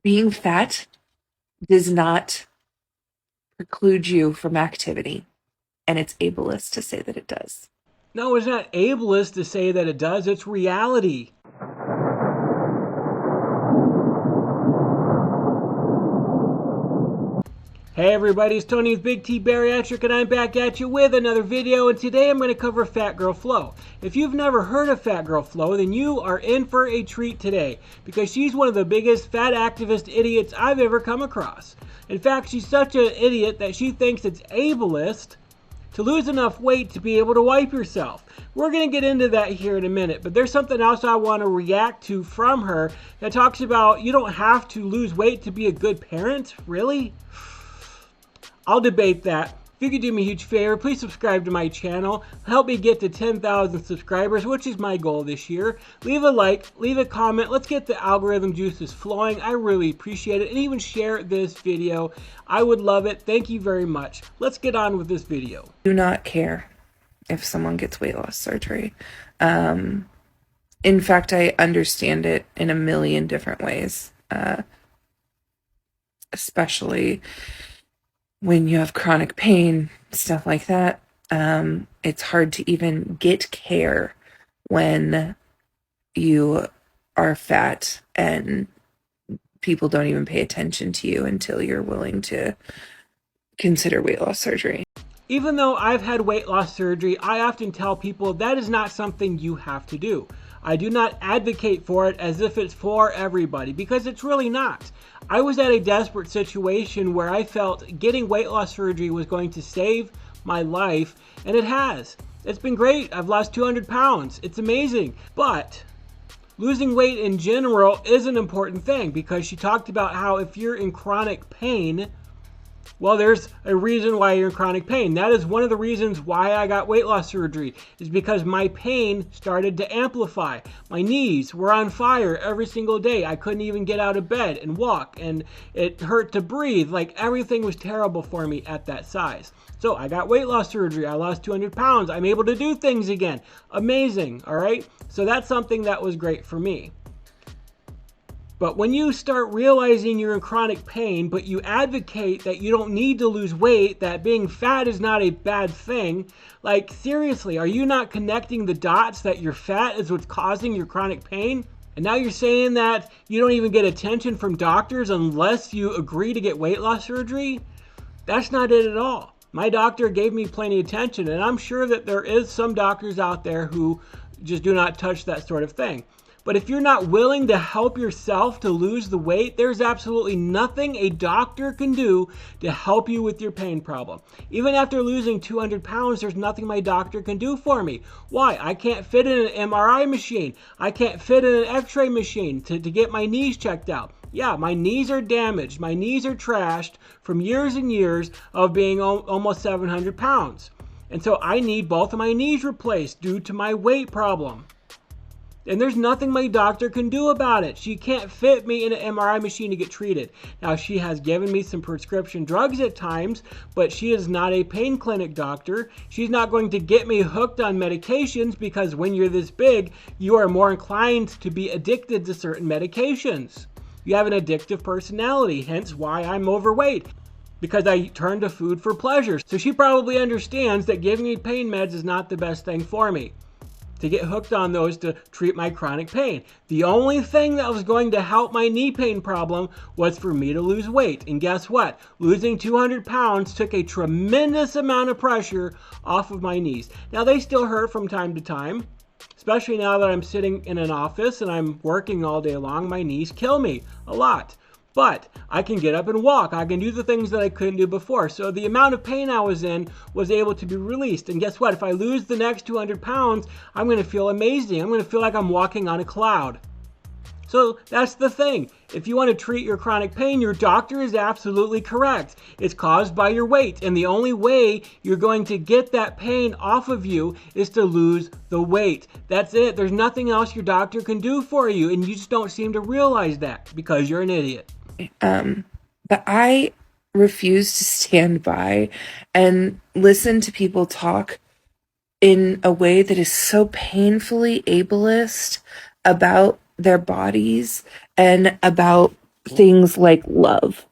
Being fat does not preclude you from activity, and it's ableist to say that it does. No, it's not ableist to say that it does. It's reality. Hey everybody, it's Tony with Big T Bariatric, and I'm back at you with another video, and today I'm going to cover Fat Girl Flow. If you've never heard of Fat Girl Flow, then you are in for a treat today, because she's one of the biggest fat activist idiots I've ever come across. In fact, she's such an idiot that she thinks it's ableist to lose enough weight to be able to wipe yourself. We're going to get into that here in a minute, but there's something else I want to react to from her that talks about you don't have to lose weight to be a good parent. Really? I'll debate that. If you could do me a huge favor, please subscribe to my channel. Help me get to 10,000 subscribers, which is my goal this year. Leave a like, leave a comment. Let's get the algorithm juices flowing. I really appreciate it. And even share this video. I would love it. Thank you very much. Let's get on with this video. Do not care if someone gets weight loss surgery. In fact, I understand it in a million different ways, especially when you have chronic pain, stuff like that. It's hard to even get care when you are fat and people don't even pay attention to you until you're willing to consider weight loss surgery. Even though I've had weight loss surgery, I often tell people that is not something you have to do. I do not advocate for it as if it's for everybody, because it's really not. I was at a desperate situation where I felt getting weight loss surgery was going to save my life, and it has. It's been great. I've lost 200 pounds. It's amazing. But losing weight in general is an important thing, because she talked about how if you're in chronic pain, well, there's a reason why you're in chronic pain. That is one of the reasons why I got weight loss surgery, is because my pain started to amplify. My knees were on fire every single day. I couldn't even get out of bed and walk, and it hurt to breathe. Like, everything was terrible for me at that size. So I got weight loss surgery. I lost 200 pounds. I'm able to do things again. Amazing, all right? So that's something that was great for me. But when you start realizing you're in chronic pain, but you advocate that you don't need to lose weight, that being fat is not a bad thing, like, seriously, are you not connecting the dots that your fat is what's causing your chronic pain? And now you're saying that you don't even get attention from doctors unless you agree to get weight loss surgery? That's not it at all. My doctor gave me plenty of attention, and I'm sure that there is some doctors out there who just do not touch that sort of thing. But if you're not willing to help yourself to lose the weight, there's absolutely nothing a doctor can do to help you with your pain problem. Even after losing 200 pounds, there's nothing my doctor can do for me. Why? I can't fit in an MRI machine. I can't fit in an x-ray machine to get my knees checked out. Yeah, my knees are damaged. My knees are trashed from years and years of being almost 700 pounds. And so I need both of my knees replaced due to my weight problem. And there's nothing my doctor can do about it. She can't fit me in an MRI machine to get treated. Now, she has given me some prescription drugs at times, but she is not a pain clinic doctor. She's not going to get me hooked on medications, because when you're this big, you are more inclined to be addicted to certain medications. You have an addictive personality, hence why I'm overweight, because I turn to food for pleasure. So she probably understands that giving me pain meds is not the best thing for me, to get hooked on those to treat my chronic pain. The only thing that was going to help my knee pain problem was for me to lose weight. And guess what? Losing 200 pounds took a tremendous amount of pressure off of my knees. Now, they still hurt from time to time, especially now that I'm sitting in an office and I'm working all day long. My knees kill me a lot. But I can get up and walk. I can do the things that I couldn't do before. So the amount of pain I was in was able to be released. And guess what? If I lose the next 200 pounds, I'm going to feel amazing. I'm going to feel like I'm walking on a cloud. So that's the thing. If you want to treat your chronic pain, your doctor is absolutely correct. It's caused by your weight. And the only way you're going to get that pain off of you is to lose the weight. That's it. There's nothing else your doctor can do for you. And you just don't seem to realize that because you're an idiot. But I refuse to stand by and listen to people talk in a way that is so painfully ableist about their bodies and about things like love,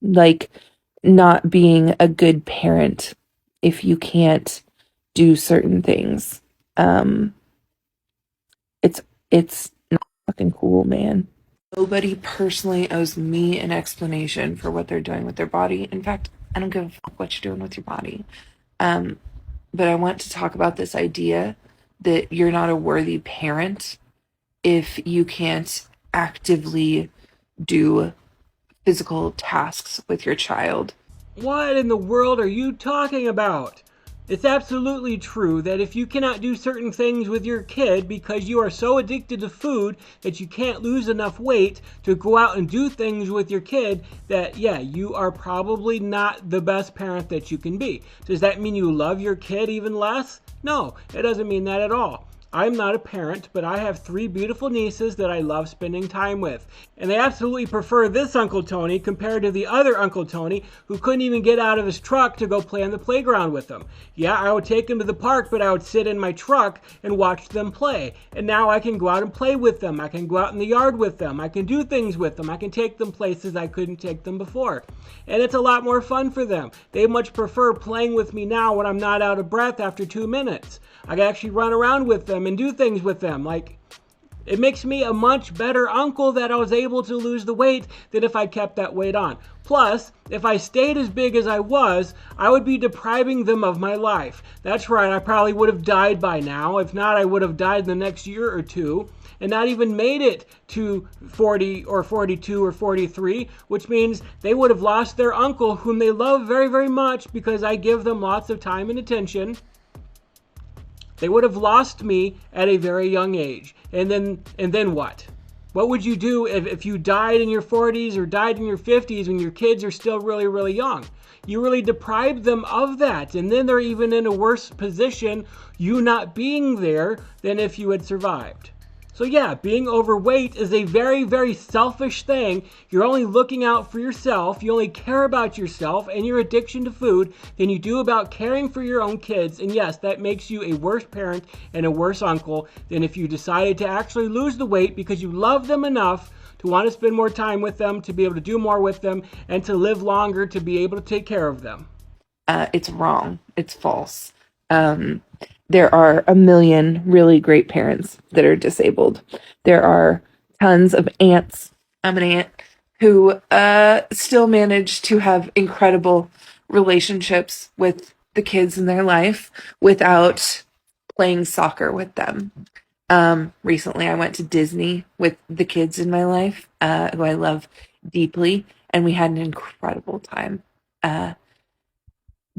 like not being a good parent if you can't do certain things. Um, it's it's not fucking cool, man. Nobody personally owes me an explanation for what they're doing with their body. In fact, I don't give a fuck what you're doing with your body. Um, but I want to talk about this idea that you're not a worthy parent if you can't actively do physical tasks with your child. What in the world are you talking about? It's absolutely true that if you cannot do certain things with your kid because you are so addicted to food that you can't lose enough weight to go out and do things with your kid, that yeah, you are probably not the best parent that you can be. Does that mean you love your kid even less? No, it doesn't mean that at all. I'm not a parent, but I have three beautiful nieces that I love spending time with. And they absolutely prefer this Uncle Tony compared to the other Uncle Tony who couldn't even get out of his truck to go play on the playground with them. Yeah, I would take them to the park, but I would sit in my truck and watch them play. And now I can go out and play with them. I can go out in the yard with them. I can do things with them. I can take them places I couldn't take them before. And it's a lot more fun for them. They much prefer playing with me now when I'm not out of breath after 2 minutes. I can actually run around with them and do things with them. Like, it makes me a much better uncle that I was able to lose the weight than if I kept that weight on. Plus, if I stayed as big as I was, I would be depriving them of my life. That's right, I probably would have died by now. If not, I would have died in the next year or two and not even made it to 40 or 42 or 43, which means they would have lost their uncle whom they love very, very much because I give them lots of time and attention. They would have lost me at a very young age. And then what? What would you do if you died in your 40s or died in your 50s when your kids are still really, really young? You really deprived them of that. And then they're even in a worse position, you not being there, than if you had survived. So yeah, being overweight is a very, very selfish thing. You're only looking out for yourself. You only care about yourself and your addiction to food than you do about caring for your own kids. And yes, that makes you a worse parent and a worse uncle than if you decided to actually lose the weight because you love them enough to want to spend more time with them, to be able to do more with them, and to live longer to be able to take care of them. It's wrong. It's false. Um, there are a million really great parents that are disabled. There are tons of aunts. I'm an aunt who still manage to have incredible relationships with the kids in their life without playing soccer with them. Recently, I went to Disney with the kids in my life, who I love deeply, and we had an incredible time. Uh,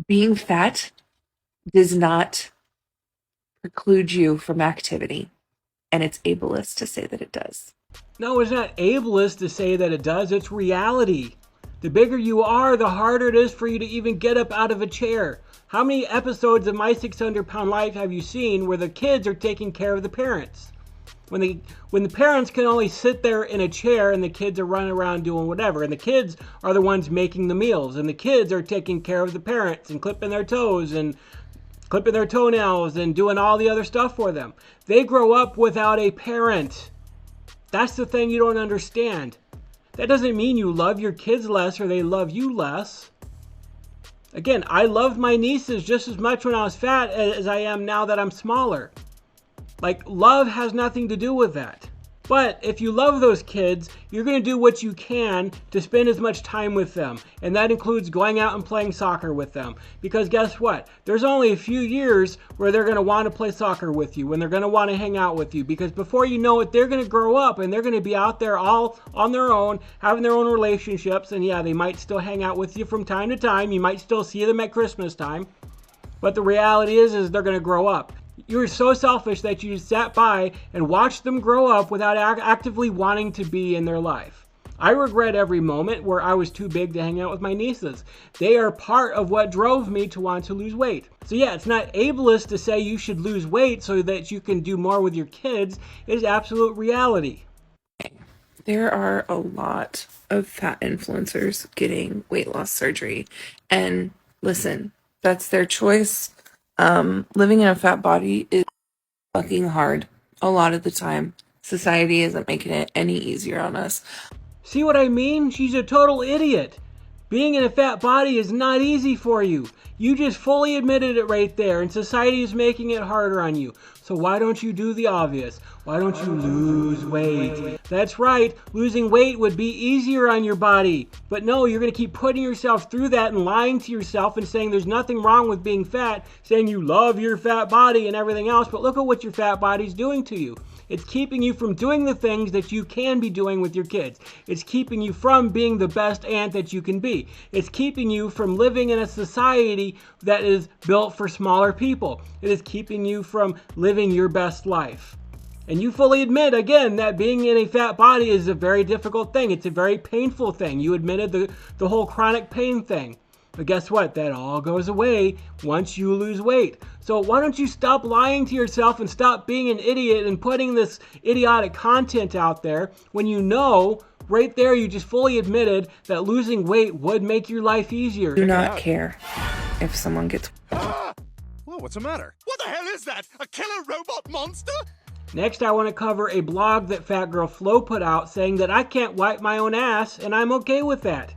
Being fat does not preclude you from activity, and it's ableist to say that it does. No, it's not ableist to say that it does. It's reality. The bigger you are, the harder it is for you to even get up out of a chair. How many episodes of My 600-Pound Life have you seen where the kids are taking care of the parents? When the parents can only sit there in a chair and the kids are running around doing whatever, and the kids are the ones making the meals, and the kids are taking care of the parents and clipping their toes and clipping their toenails and doing all the other stuff for them. They grow up without a parent. That's the thing you don't understand. That doesn't mean you love your kids less or they love you less. Again, I loved my nieces just as much when I was fat as I am now that I'm smaller. Like, love has nothing to do with that. But if you love those kids, you're going to do what you can to spend as much time with them. And that includes going out and playing soccer with them. Because guess what? There's only a few years where they're going to want to play soccer with you, when they're going to want to hang out with you. Because before you know it, they're going to grow up and they're going to be out there all on their own, having their own relationships. And yeah, they might still hang out with you from time to time. You might still see them at Christmas time. But the reality is they're going to grow up. You're so selfish that you sat by and watched them grow up without actively wanting to be in their life. I regret every moment where I was too big to hang out with my nieces. They are part of what drove me to want to lose weight. So yeah, it's not ableist to say you should lose weight so that you can do more with your kids. It is absolute reality. There are a lot of fat influencers getting weight loss surgery. And listen, that's their choice. Living in a fat body is fucking hard a lot of the time. Society isn't making it any easier on us. See what I mean? She's a total idiot. Being in a fat body is not easy for you. You just fully admitted it right there, and society is making it harder on you. So why don't you do the obvious? Why don't you lose weight? That's right, losing weight would be easier on your body. But no, you're going to keep putting yourself through that and lying to yourself and saying there's nothing wrong with being fat, saying you love your fat body and everything else, but look at what your fat body's doing to you. It's keeping you from doing the things that you can be doing with your kids. It's keeping you from being the best aunt that you can be. It's keeping you from living in a society that is built for smaller people. It is keeping you from living your best life. And you fully admit, again, that being in a fat body is a very difficult thing. It's a very painful thing. You admitted the whole chronic pain thing. But guess what? That all goes away once you lose weight. So why don't you stop lying to yourself and stop being an idiot and putting this idiotic content out there when you know right there you just fully admitted that losing weight would make your life easier. Do not care if someone gets... Whoa, what's the matter? What the hell is that? A killer robot monster? Next, I want to cover a blog that fatgirlflow put out saying that I can't wipe my own ass and I'm okay with that.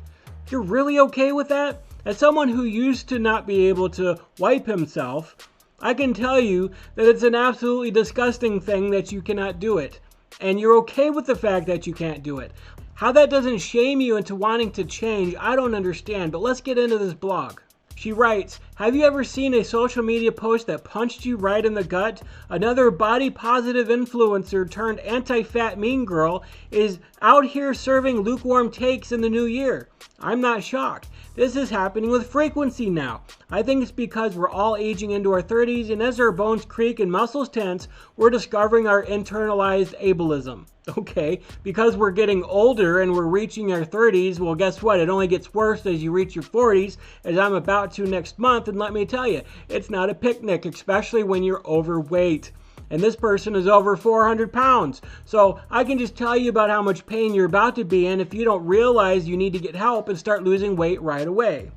You're really okay with that? As someone who used to not be able to wipe himself, I can tell you that it's an absolutely disgusting thing that you cannot do it. And you're okay with the fact that you can't do it. How that doesn't shame you into wanting to change, I don't understand, but let's get into this blog. She writes, have you ever seen a social media post that punched you right in the gut? Another body positive influencer turned anti-fat mean girl is out here serving lukewarm takes in the new year. I'm not shocked. This is happening with frequency now. I think it's because we're all aging into our 30s, and as our bones creak and muscles tense, we're discovering our internalized ableism. Okay, because we're getting older and we're reaching our 30s, well, guess what? It only gets worse as you reach your 40s, as I'm about to next month, and let me tell you, it's not a picnic, especially when you're overweight. And this person is over 400 pounds. So I can just tell you about how much pain you're about to be in if you don't realize you need to get help and start losing weight right away.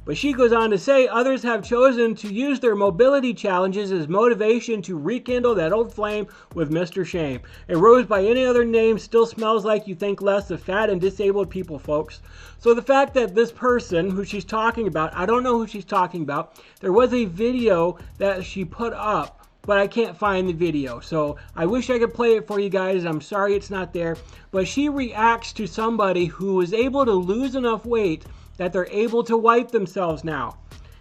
But she goes on to say others have chosen to use their mobility challenges as motivation to rekindle that old flame with Mr. Shame. A rose by any other name still smells like you think less of fat and disabled people, folks. So the fact that this person who she's talking about, I don't know who she's talking about, there was a video that she put up, but I can't find the video. So I wish I could play it for you guys. I'm sorry it's not there. But she reacts to somebody who is able to lose enough weight that they're able to wipe themselves now.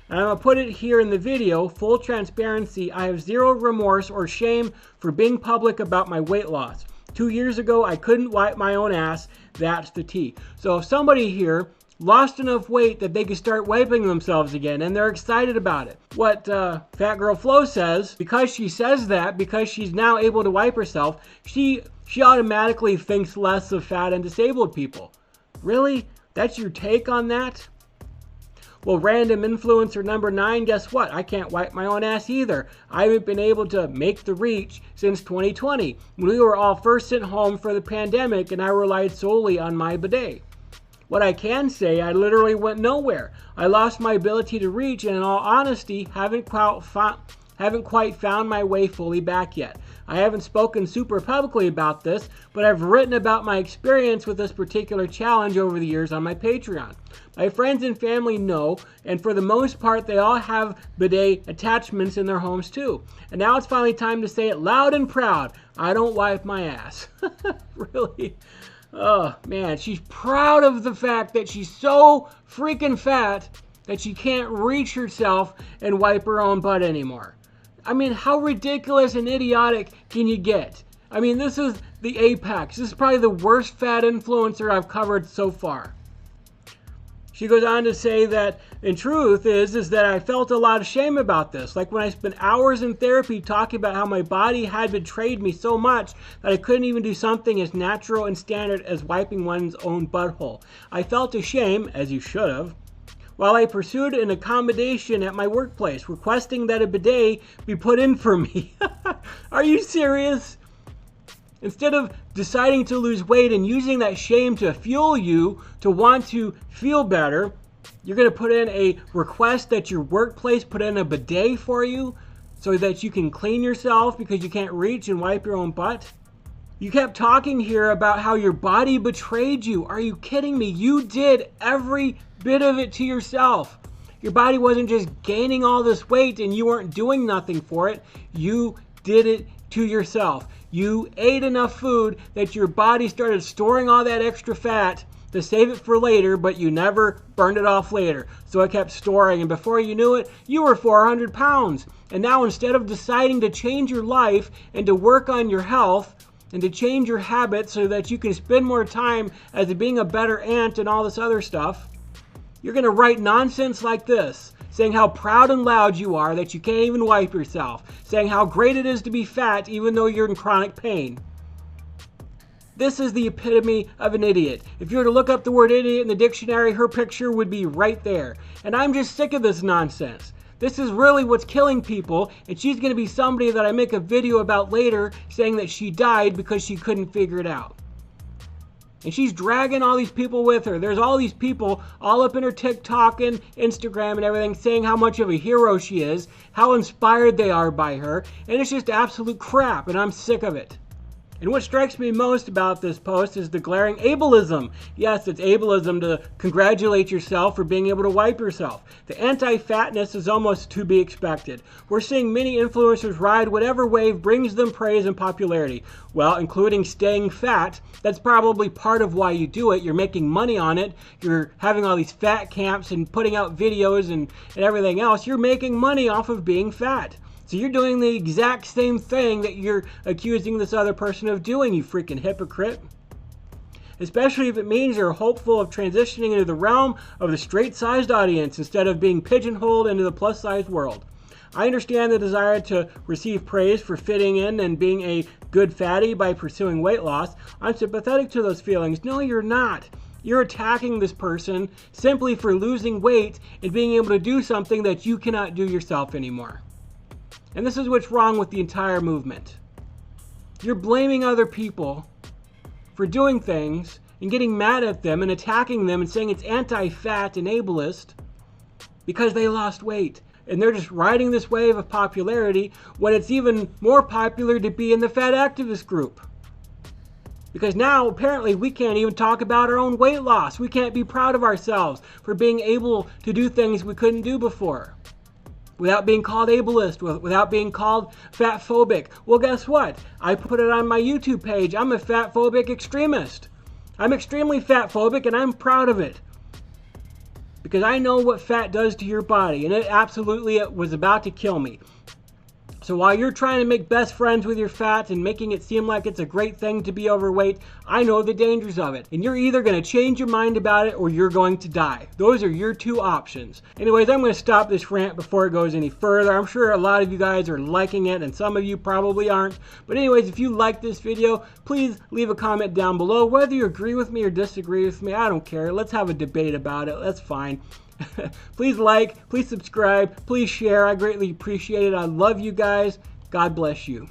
And I'm going to put it here in the video. Full transparency, I have zero remorse or shame for being public about my weight loss. 2 years ago, I couldn't wipe my own ass. That's the tea. So if somebody here lost enough weight that they could start wiping themselves again, and they're excited about it. What fatgirlflow says, because she says that, because she's now able to wipe herself, she automatically thinks less of fat and disabled people. Really? That's your take on that? Well, random influencer number 9, guess what? I can't wipe my own ass either. I haven't been able to make the reach since 2020, when we were all first sent home for the pandemic and I relied solely on my bidet. What I can say, I literally went nowhere. I lost my ability to reach, and in all honesty, haven't quite found my way fully back yet. I haven't spoken super publicly about this, but I've written about my experience with this particular challenge over the years on my Patreon. My friends and family know, and for the most part, they all have bidet attachments in their homes too. And now it's finally time to say it loud and proud. I don't wipe my ass. Really? Oh, man, she's proud of the fact that she's so freaking fat that she can't reach herself and wipe her own butt anymore. I mean, how ridiculous and idiotic can you get? I mean, this is the apex. This is probably the worst fat influencer I've covered so far. She goes on to say that, in truth, is that I felt a lot of shame about this. Like when I spent hours in therapy talking about how my body had betrayed me so much that I couldn't even do something as natural and standard as wiping one's own butthole. I felt ashamed, as you should have, while I pursued an accommodation at my workplace, requesting that a bidet be put in for me. Are you serious? Instead of deciding to lose weight and using that shame to fuel you to want to feel better, you're going to put in a request that your workplace put in a bidet for you so that you can clean yourself because you can't reach and wipe your own butt? You kept talking here about how your body betrayed you. Are you kidding me? You did every bit of it to yourself. Your body wasn't just gaining all this weight and you weren't doing nothing for it. You did it to yourself. You ate enough food that your body started storing all that extra fat to save it for later, but you never burned it off later. So it kept storing, and before you knew it, you were 400 pounds. And now instead of deciding to change your life and to work on your health, and to change your habits so that you can spend more time as being a better aunt and all this other stuff, you're going to write nonsense like this, saying how proud and loud you are that you can't even wipe yourself, saying how great it is to be fat even though you're in chronic pain. This is the epitome of an idiot. If you were to look up the word idiot in the dictionary, her picture would be right there. And I'm just sick of this nonsense. This is really what's killing people, and she's going to be somebody that I make a video about later saying that she died because she couldn't figure it out. And she's dragging all these people with her. There's all these people all up in her TikTok and Instagram and everything saying how much of a hero she is, how inspired they are by her, and it's just absolute crap, and I'm sick of it. And what strikes me most about this post is the glaring ableism. Yes, it's ableism to congratulate yourself for being able to wipe yourself. The anti-fatness is almost to be expected. We're seeing many influencers ride whatever wave brings them praise and popularity. Well, including staying fat. That's probably part of why you do it. You're making money on it. You're having all these fat camps and putting out videos and everything else. You're making money off of being fat. So you're doing the exact same thing that you're accusing this other person of doing, you freaking hypocrite. Especially if it means you're hopeful of transitioning into the realm of the straight-sized audience instead of being pigeonholed into the plus-sized world. I understand the desire to receive praise for fitting in and being a good fatty by pursuing weight loss. I'm sympathetic to those feelings. No, you're not. You're attacking this person simply for losing weight and being able to do something that you cannot do yourself anymore. And this is what's wrong with the entire movement. You're blaming other people for doing things and getting mad at them and attacking them and saying it's anti-fat and ableist because they lost weight. And they're just riding this wave of popularity when it's even more popular to be in the fat activist group. Because now, apparently, we can't even talk about our own weight loss. We can't be proud of ourselves for being able to do things we couldn't do before. Without being called ableist, without being called fatphobic. Well, guess what? I put it on my YouTube page. I'm a fatphobic extremist. I'm extremely fatphobic, and I'm proud of it. Because I know what fat does to your body, and it absolutely was about to kill me. So while you're trying to make best friends with your fat and making it seem like it's a great thing to be overweight, I know the dangers of it. And you're either going to change your mind about it or you're going to die. Those are your two options. Anyways, I'm going to stop this rant before it goes any further. I'm sure a lot of you guys are liking it and some of you probably aren't. But anyways, if you like this video, please leave a comment down below. Whether you agree with me or disagree with me, I don't care. Let's have a debate about it. That's fine. Please like, please subscribe, please share. I greatly appreciate it. I love you guys. God bless you.